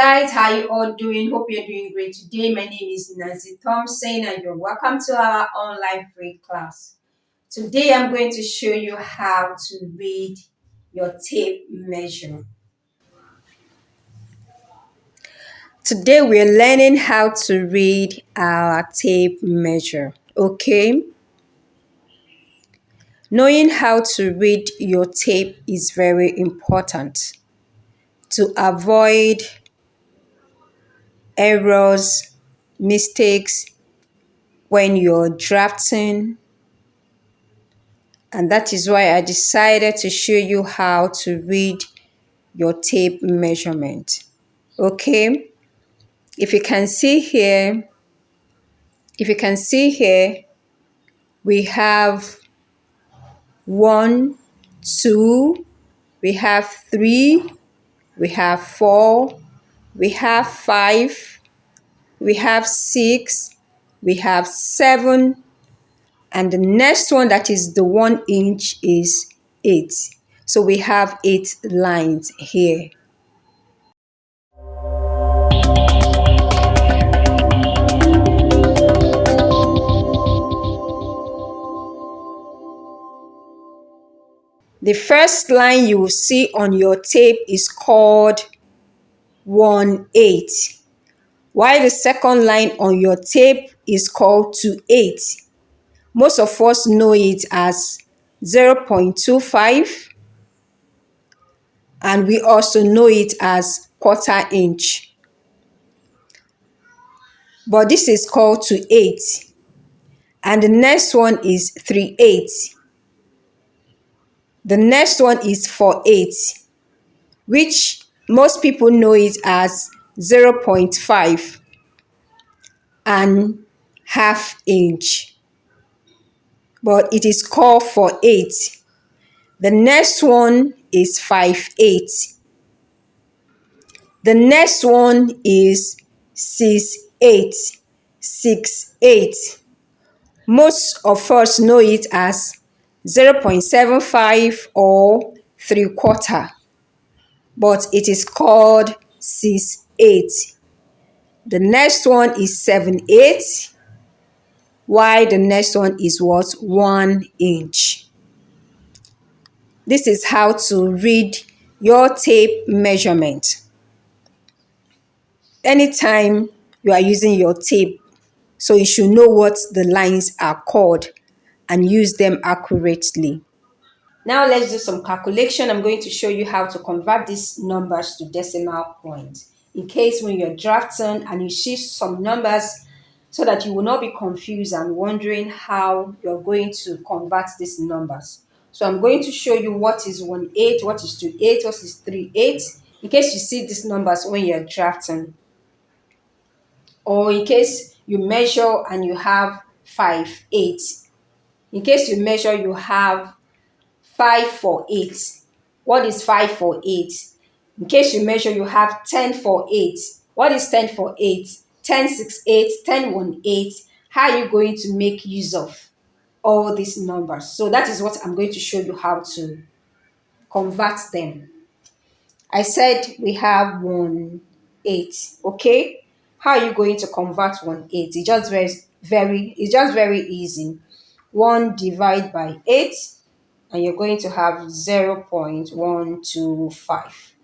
guys, how you all doing? Hope you're doing great today. My name is Nancy Thompson and you're welcome to our online free class. Today I'm going to show you how to read your tape measure. Today we're learning how to read our tape measure, okay? Knowing how to read your tape is very important to avoid errors, mistakes when you're drafting, and that is why I decided to show you how to read your tape measurement. Okay, if you can see here, we have 1, 2, we have 3, we have 4, we have 5, we have 6, we have 7, and the next one, that is the 1 inch, is 8. So we have 8 lines here. The first line you will see on your tape is called 1/8, while the second line on your tape is called 2/8. Most of us know it as 0.25, and we also know it as 1/4 inch. But this is called 2/8. And the next one is 3/8. The next one is 4/8, which most people know it as 0.5 and 1/2 inch. But it is called 4/8. The next one is 5/8. The next one is 6/8. 6/8. Most of us know it as 0.75 or 3/4, but it is called 6/8. The next one is 7/8, while the next one is what? 1 inch. This is how to read your tape measurement. Anytime you are using your tape, so you should know what the lines are called and use them accurately. Now let's do some calculation. I'm going to show you how to convert these numbers to decimal points, in case when you're drafting and you see some numbers, so that you will not be confused and wondering how you're going to convert these numbers. So I'm going to show you what is 1/8, what is 2/8, what is 3/8, in case you see these numbers when you're drafting, or in case you measure and you have 5/8. In case you measure, you have 5/8. What is 5/8? In case you measure, you have 10/8. What is 10/8? 10/6/8, 10/1/8. How are you going to make use of all these numbers? So that is what I'm going to show you how to convert them. I said we have 1/8. Okay, how are you going to convert 1/8? It's just very easy. 1 divided by 8, and you're going to have 0.125.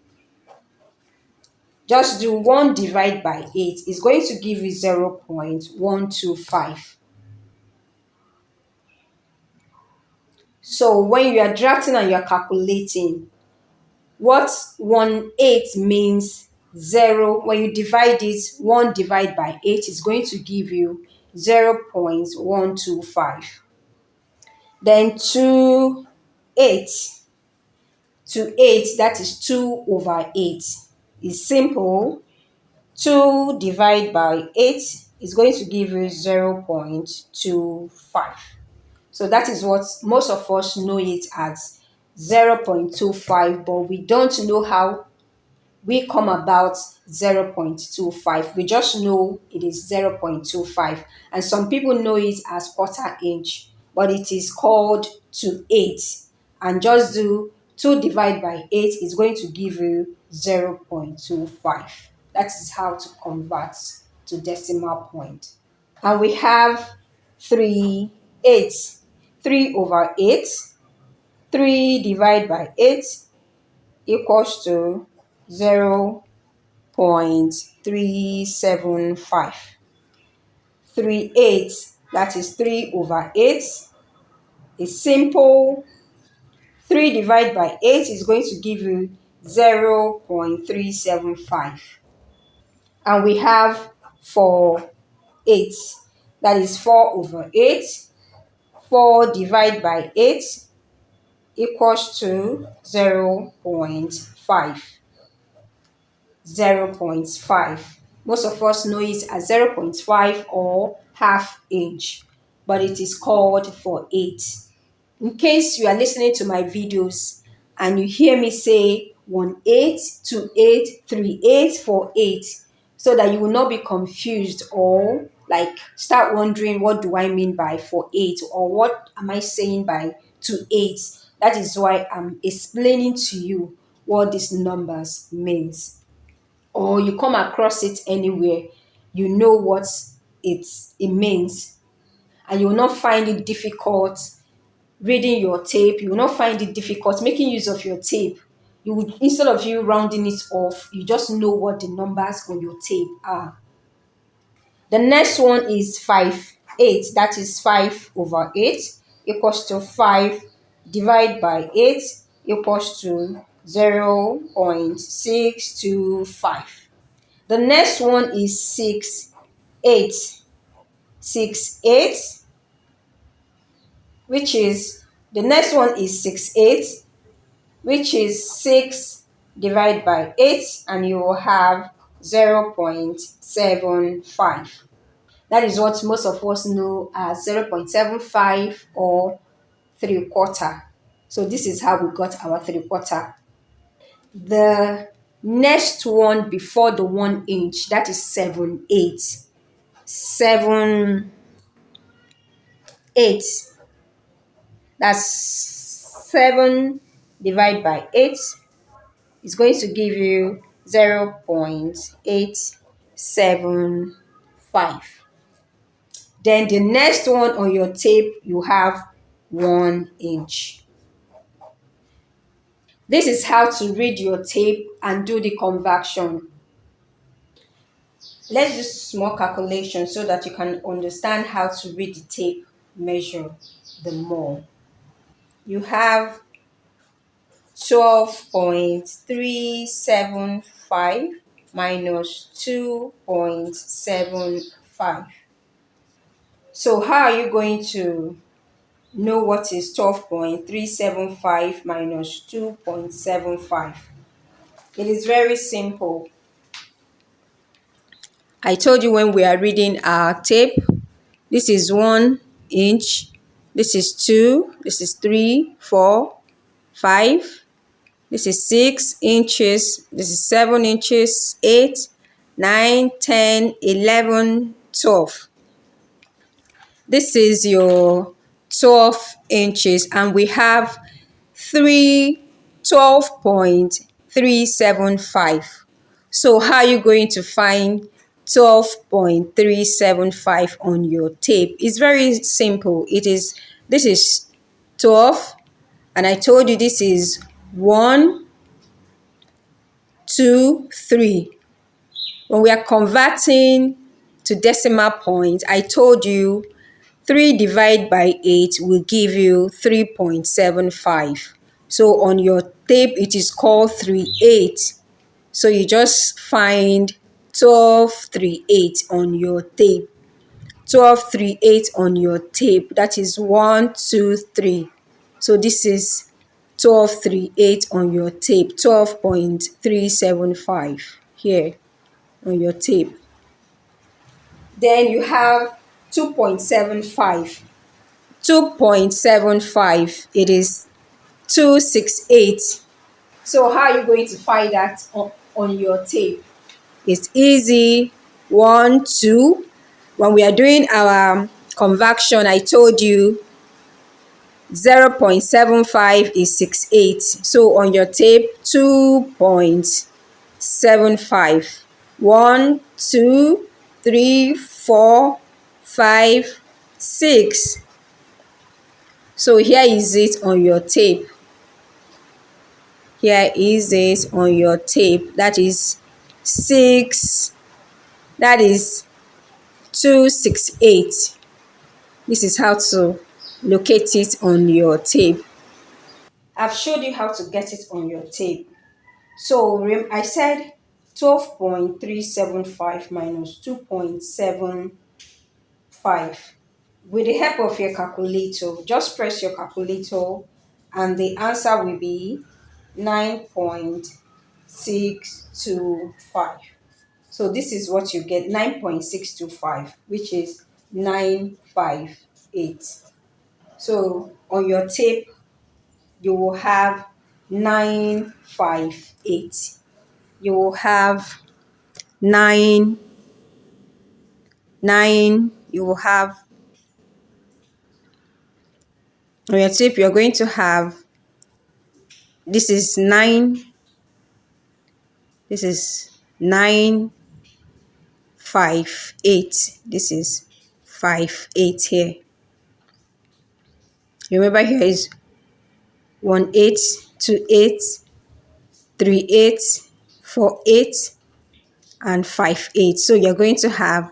Just do 1 divided by 8. It's going to give you 0.125. So when you are drafting and you're calculating, what 1/8 means, 0, when you divide it, 1 divided by 8 is going to give you 0.125. Then 2/8. 2/8, that is 2/8. It's simple. 2 divided by 8 is going to give you 0.25. So that is what most of us know it as 0.25, but we don't know how we come about 0.25. We just know it is 0.25. And some people know it as 1/4 inch, but it is called 2/8. And just do 2 divided by 8 is going to give you 0.25. That is how to convert to decimal point. And we have 3 eighths. 3 over 8. 3 divided by 8 equals to 0.375. 3 eighths, that is 3 over 8, is simple. 3 divided by 8 is going to give you 0.375. And we have 4 eighths, that is 4 over 8. 4 divided by 8 equals to 0.5. 0.5. Most of us know it as 0.5 or half inch, but it is called for 8. In case you are listening to my videos and you hear me say 1/8, 2/8, 3/8, 4/8, so that you will not be confused or like start wondering what do I mean by 4/8 or what am I saying by 2/8. That is why I'm explaining to you what these numbers means. Or you come across it anywhere, you know what it means, and you will not find it difficult reading your tape. You will not find it difficult making use of your tape. You would, instead of you rounding it off, you just know what the numbers on your tape are. The next one is 5/8. That is 5 over 8 equals to 5 divided by 8 equals to 0.625. The next one is 6/8. 6/8, which is, the next one is 6/8, which is 6 divided by 8, and you will have 0.75. That is what most of us know as 0.75 or 3/4. So this is how we got our 3/4. The next one before the 1 inch, that is 7/8. 7/8. That's 7 divided by 8 is going to give you 0.875. Then the next one on your tape, you have 1 inch. This is how to read your tape and do the conversion. Let's do small calculation so that you can understand how to read the tape measure the more. You have 12.375 minus 2.75. So how are you going to know what is 12.375 minus 2.75? It is very simple. I told you when we are reading our tape, this is 1 inch, this is 2, this is 3, 4, 5, this is 6 inches, this is 7 inches, 8, 9, 10, 11, 12. This is your 12 inches, and we have 12.375. So how are you going to find 12.375 on your tape? It's very simple. This is 12, and I told you this is 1, 2, 3. When we are converting to decimal point, I told you 3 divided by 8 will give you 3.75. So on your tape, it is called 3/8. So you just find 12/3/8 on your tape. 12/3/8 on your tape. That is 1, 2, 3. So this is 12/3/8 on your tape. 12.375 here on your tape. Then you have 2.75. 2.75, it is 2/6/8. So how are you going to find that on your tape? It's easy. 1, 2. When we are doing our conversion, I told you 0.75 is 6/8. So on your tape, 2.75. 1, 2, 3, 4, 5, 6. So here is it on your tape. Here is it on your tape. That is 6. That is 268. This is how to locate it on your tape. I've showed you how to get it on your tape. So I said 12.375 minus 2.75. With the help of your calculator, just press your calculator and the answer will be 9.625. So this is what you get, 9.625, which is 958. So on your tape, you will have 958. You will have 9, 9, you will have, on your tape, you're going to have, this is 9, this is 958. This is 58 here. Remember, here is 18, 28, 38, 48, and 58. So you're going to have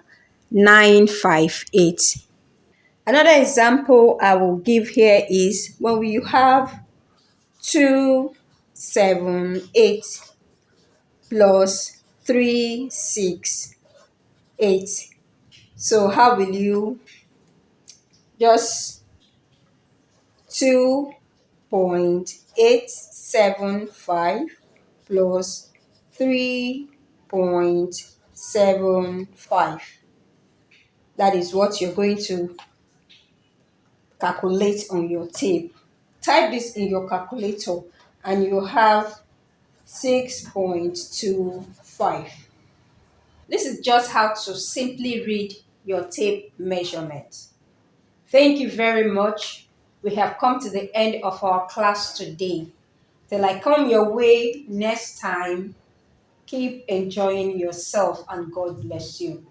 958. Another example I will give here is when you have 278 plus 368. So how will you just 2.875 plus 3.75. That is what you're going to calculate on your tape. Type this in your calculator and you have 6.25. This is just how to simply read your tape measurement. Thank you very much. We have come to the end of our class today. Till I come your way next time, keep enjoying yourself and God bless you.